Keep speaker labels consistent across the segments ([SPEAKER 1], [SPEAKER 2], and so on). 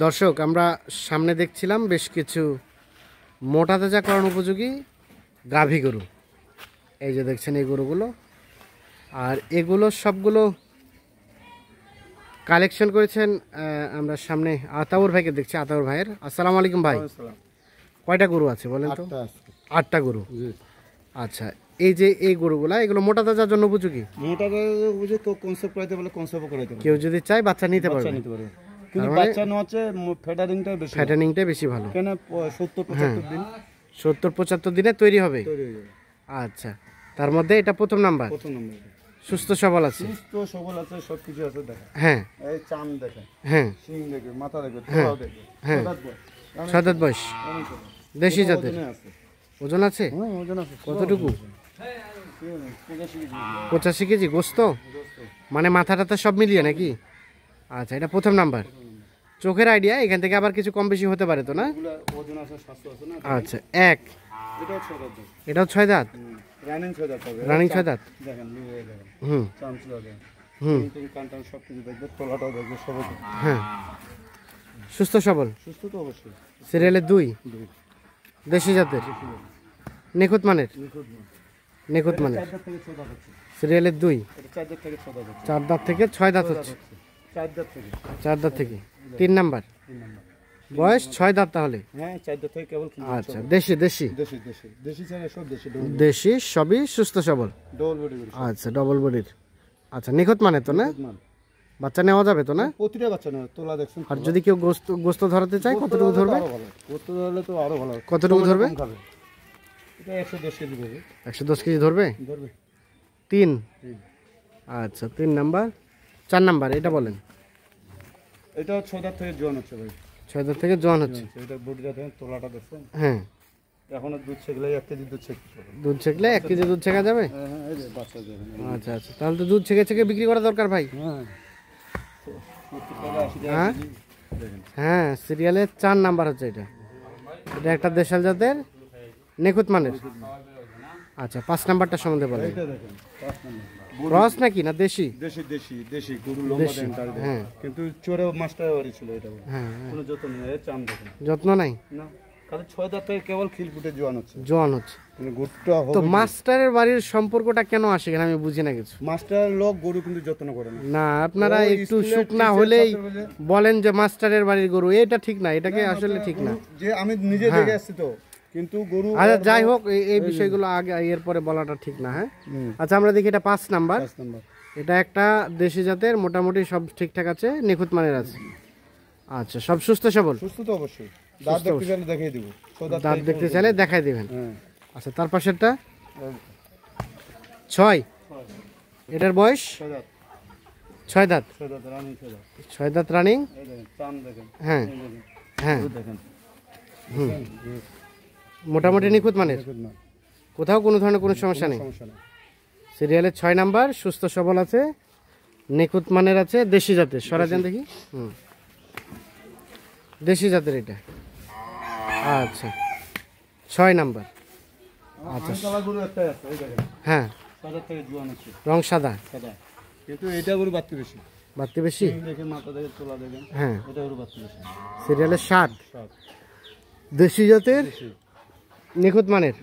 [SPEAKER 1] দর্শক আমরা সামনে দেখছিলাম বেশ কিছু মোটা তাজাকরণ উপযোগী গাভী গরু। এই যে দেখছেন এই গরুগুলো, আর এগুলো সবগুলো কালেকশন করেছেন আমরা সামনে আতাউর ভাইকে দেখছি। আতাউর ভাইয়ের আসসালামু আলাইকুম ভাই। কয়টা গরু আছে বলেন তো? 8টা গরু। আচ্ছা, এই যে এই গরুগুলা এগুলো মোটা তাজার জন্য উপযোগী।
[SPEAKER 2] মোটা তাজা উপযোগী তো কনসেপ্ট করাইতে বলে কনসেপ্ট করাইতে পারে,
[SPEAKER 1] কেউ যদি চায় বাচ্চা নিতে পারবে।
[SPEAKER 2] কিন্তু বাচ্চা না হচ্ছে ফ্যাটারিংটা বেশি ভালো। কেন 70-75 দিন
[SPEAKER 1] 70-75 দিনে তৈরি হবে। আচ্ছা, তার মধ্যে এটা প্রথম নাম্বার। সুস্থ সবল আছে,
[SPEAKER 2] সবকিছু আছে। দেখেন,
[SPEAKER 1] হ্যাঁ
[SPEAKER 2] এই চাম দেখেন,
[SPEAKER 1] হ্যাঁ
[SPEAKER 2] শিং দেখেন, মাথা দেখেন, তোলাও দেখেন,
[SPEAKER 1] হ্যাঁ 6 দাঁত বয়স, দেশি জাতের। ওজন আছে?
[SPEAKER 2] ওজন আছে।
[SPEAKER 1] কতটুকু? 85 কেজি গোস্ত, মানে মাথা টাথা সব মিলিয়ে নাকি? আচ্ছা, এটা প্রথম নাম্বার। চোখের আইডিয়া এখান থেকে আবার কিছু কম বেশি হতে পারে তো না? আচ্ছা, এক এটাও 6 দাঁত, রানিং 6 দাঁত। হুম হুম হ্যাঁ, সুস্থ সবল, সিরিয়ালের 2, দেশি জাতের, নিখুঁত মানের, সিরিয়ালের 2, 4 দাঁত থেকে 6 দাঁত হচ্ছে, 4 দাঁত থেকে 3 নাম্বার, বয়স 6 দাঁত তাহলে। আচ্ছা, দেশি সবই সুস্থ সবল। আচ্ছা, ডবল বডির। আচ্ছা, নিখুঁত মানে তো না? বাচ্চা নেওয়া যাবে তো না?
[SPEAKER 2] প্রতিটা বাচ্চা নেওয়া তোলা দেখছেন।
[SPEAKER 1] আর যদি কেউ গোস্ত ধরাতে চায় কতটুকু ধরবে?
[SPEAKER 2] গোস্ত ধরলে তো আরো ভালো।
[SPEAKER 1] কতটুকু ধরবে?
[SPEAKER 2] এটা 110 কেজি ধরবে।
[SPEAKER 1] 110 কেজি ধরবে। 3। আচ্ছা, 3 নাম্বার। 4 নাম্বার এটা বলেন।
[SPEAKER 2] এটা 6 দাঁত থেকে জোয়ান হচ্ছে ভাই।
[SPEAKER 1] 6 দাঁত থেকে জোয়ান হচ্ছে।
[SPEAKER 2] এটা বডিটা দেখেন, তোলাটা দেখছেন।
[SPEAKER 1] হ্যাঁ,
[SPEAKER 2] এখন দুধ ছেকলে 1 কেজি দুধ ছেকতে হবে।
[SPEAKER 1] দুধ ছেকলে 1 কেজি দুধ ছেকা যাবে?
[SPEAKER 2] হ্যাঁ, এই যে বাচ্চা দেখেন।
[SPEAKER 1] আচ্ছা আচ্ছা, তাহলে তো দুধ ছেকে বিক্রি করা দরকার ভাই। হ্যাঁ হ্যাঁ, সিরিয়ালের 4 নাম্বার হচ্ছে এটা। এটা একটা দেশাল জাতের, নিখুঁত মানের। আচ্ছা, 5 নাম্বারটা সম্বন্ধে বলেন।
[SPEAKER 2] এটা দেখেন, 5 নাম্বার।
[SPEAKER 1] ক্রস নাকি না দেশি?
[SPEAKER 2] দেশি গরু, লম্বা দেন।
[SPEAKER 1] হ্যাঁ,
[SPEAKER 2] কিন্তু চোরে মাস্টার বাড়ি ছিল এটা।
[SPEAKER 1] হ্যাঁ,
[SPEAKER 2] কোনো যত্ন নেই, এই চাম দেখেন।
[SPEAKER 1] যত্ন নাই
[SPEAKER 2] না, কারণ 6 দাঁত থেকে কেবল খিল ফুটে জোয়ান হচ্ছে। মানে গরুটা হবে। তো
[SPEAKER 1] মাস্টারের বাড়ির সম্পর্কটা কেন আসে এখানে আমি বুঝি না কিছু।
[SPEAKER 2] মাস্টারের লোক গরু কিন্তু যত্ন করে না।
[SPEAKER 1] না, আপনারা একটু শুকনা হলেই বলেন যে মাস্টারের বাড়ির গরু, এটা ঠিক না, এটাকে আসলে ঠিক না।
[SPEAKER 2] যে আমি নিজে দেখে আসছি তো, কিন্তু গরু।
[SPEAKER 1] আচ্ছা, যাই হোক, এই বিষয়গুলো আগে এরপরে বলাটা ঠিক না। হ্যাঁ, আচ্ছা, আমরা দেখি এটা 5 নাম্বার। এটা একটা দেশি জাতের, মোটামুটি সব ঠিকঠাক আছে, নিখুঁত মানের আছে। আচ্ছা, সব সুস্থ সবল?
[SPEAKER 2] সুস্থ তো অবশ্যই। দাঁত দেখতে চাইলে দেখাই দিব।
[SPEAKER 1] দাঁত দেখতে চাইলে দেখাই দিবেন। আচ্ছা, তার পাশেরটা 6। এটার বয়স 6 দাঁত। 6 দাঁত রানিং। হ্যাঁ হ্যাঁ, মোটামুটি নিখুঁত মানের, কোথাও কোনো ধরনের কোনো সমস্যা নেই। সিরিয়ালের 6 নাম্বার, সুস্থ সবল আছে, নিখুঁত মানের আছে, দেশি জাতের। সরা দেন দেখি। দেশি জাতের এটা। আচ্ছা, 6 নাম্বার। আচ্ছা, হ্যাঁ, রং সাদা,
[SPEAKER 2] কিন্তু এটা গরু বাড়তি বেশি।
[SPEAKER 1] বাড়তি বেশি? হ্যাঁ, সিরিয়ালের 7, দেশি জাতের, নিখুঁত মানের।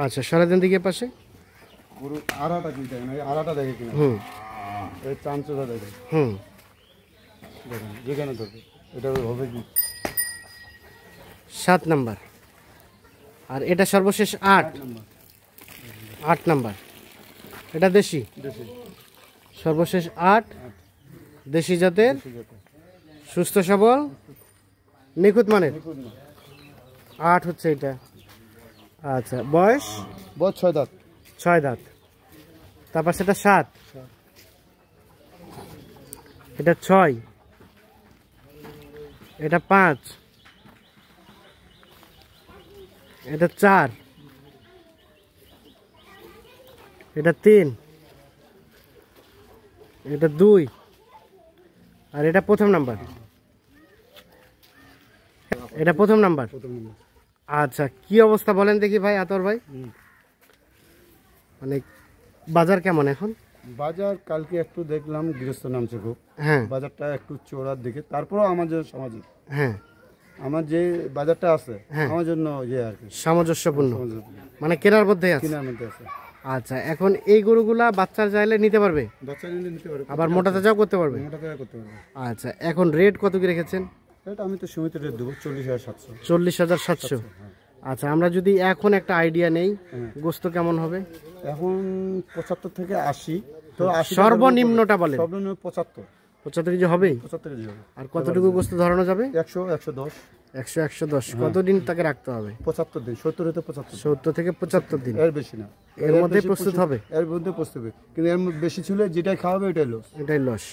[SPEAKER 1] আচ্ছা, সরা দেন দিকে পাশে।
[SPEAKER 2] গরু আড়াটা কি দেখেন, আড়াটা দেখে কিনা। এই চামচটা দেখেন। দেখেন যেখানে ধরবে এটা হবে কি।
[SPEAKER 1] 7 নাম্বার। আর এটা সর্বশেষ 8 নাম্বার। এটা দেশি, সর্বশেষ 8, দেশি জাতের, সুস্থ সবল, নিখুঁত মানের। 8 হচ্ছে এটা। আচ্ছা, বয়স
[SPEAKER 2] 6 দাঁত।
[SPEAKER 1] 6 দাঁত। তারপর সেটা 7, এটা 6, এটা 5, এটা 4, এটা 3, এটা 2, আর এটা প্রথম নাম্বার। এটা প্রথম নাম্বার। আচ্ছা, কি অবস্থা বলেন দেখি ভাই, আতর ভাই? মানে বাজার কেমন এখন?
[SPEAKER 2] বাজার কালকে একটু দেখলাম গৃহস্থ নামছে খুব,
[SPEAKER 1] হ্যাঁ
[SPEAKER 2] বাজারটা একটু চোরার দিকে। তারপরেও আমার যে সমাজে
[SPEAKER 1] হ্যাঁ
[SPEAKER 2] আমার যে বাজারটা আছে
[SPEAKER 1] হ্যাঁ।
[SPEAKER 2] আমার জন্য ইয়ে আর কি
[SPEAKER 1] সামঞ্জস্যপূর্ণ, মানে কেনার মধ্যে আছে।
[SPEAKER 2] কেনার মধ্যে আছে।
[SPEAKER 1] আচ্ছা, এখন এই গরুগুলা বাচ্চা চাইলে নিতে পারবে,
[SPEAKER 2] বাচ্চা নিলে নিতে পারবে,
[SPEAKER 1] আবার মোটা তাজাও করতে পারবে।
[SPEAKER 2] মোটা টাকা করতে পারবে।
[SPEAKER 1] আচ্ছা, এখন রেট কত কি রেখেছেন?
[SPEAKER 2] এটা আমি তো সীমিত রেট দেবো 40,700।
[SPEAKER 1] 40,700। আচ্ছা, আমরা যদি এখন একটা আইডিয়া নেই গোস্ত কেমন হবে?
[SPEAKER 2] এখন 75 থেকে 80, তো 80
[SPEAKER 1] সর্বনিম্নটা বলেন।
[SPEAKER 2] সর্বনিম্ন 75
[SPEAKER 1] কেজি হবেই।
[SPEAKER 2] 75 কেজি হবে।
[SPEAKER 1] আর কতটুকু গোস্ত ধরানো যাবে?
[SPEAKER 2] 100 110
[SPEAKER 1] 100-110। কতদিন তাকে রাখতে হবে?
[SPEAKER 2] 75 দিন, 70 হতে 75,
[SPEAKER 1] 70 থেকে 75 দিন।
[SPEAKER 2] এর বেশি না।
[SPEAKER 1] এর মধ্যে প্রস্তুত হবে?
[SPEAKER 2] এর মধ্যে প্রস্তুত হবে, কিন্তু এর বেশি ছিল যেটাই খাওয়াবে এটাই লস।
[SPEAKER 1] এটাই লস।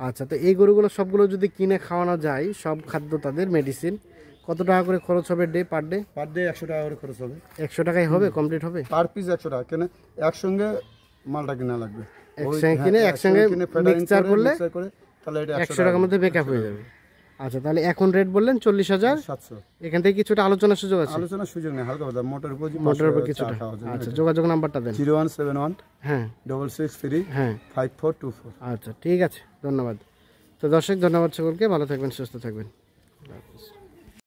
[SPEAKER 1] আচ্ছা, তো এই গরুগুলো সবগুলো যদি কিনে খাওয়ানো যায়, সব খাদ্য তাদের মেডিসিন, কত টাকা করে খরচ হবে পার ডে?
[SPEAKER 2] পার ডে 100 টাকা করে খরচ হবে।
[SPEAKER 1] 100 টাকায় হবে, কমপ্লিট হবে?
[SPEAKER 2] পার পিস 100 টাকা, কেন একসঙ্গে মালটা কিনা লাগবে।
[SPEAKER 1] একসঙ্গে কিনে একসঙ্গে মিক্সচার করলে
[SPEAKER 2] তাহলে এটা
[SPEAKER 1] 100 টাকার মধ্যে বেকআপ হয়ে যাবে। আচ্ছা, তাহলে এখন রেট বললেন 40,700।
[SPEAKER 2] 700।
[SPEAKER 1] এখান থেকে কিছুটা আলোচনার সুযোগ আছে?
[SPEAKER 2] আলোচনার সুযোগ নেই, হালকা কথা মোটর উপর
[SPEAKER 1] মোটরের উপর কিছুটা। আচ্ছা, যোগাযোগ নাম্বারটা দেন।
[SPEAKER 2] 0171
[SPEAKER 1] হ্যাঁ
[SPEAKER 2] 663
[SPEAKER 1] হ্যাঁ
[SPEAKER 2] 5424।
[SPEAKER 1] আচ্ছা, ঠিক আছে, ধন্যবাদ। তো দর্শক, ধন্যবাদ সকলকে, ভালো থাকবেন, সুস্থ থাকবেন।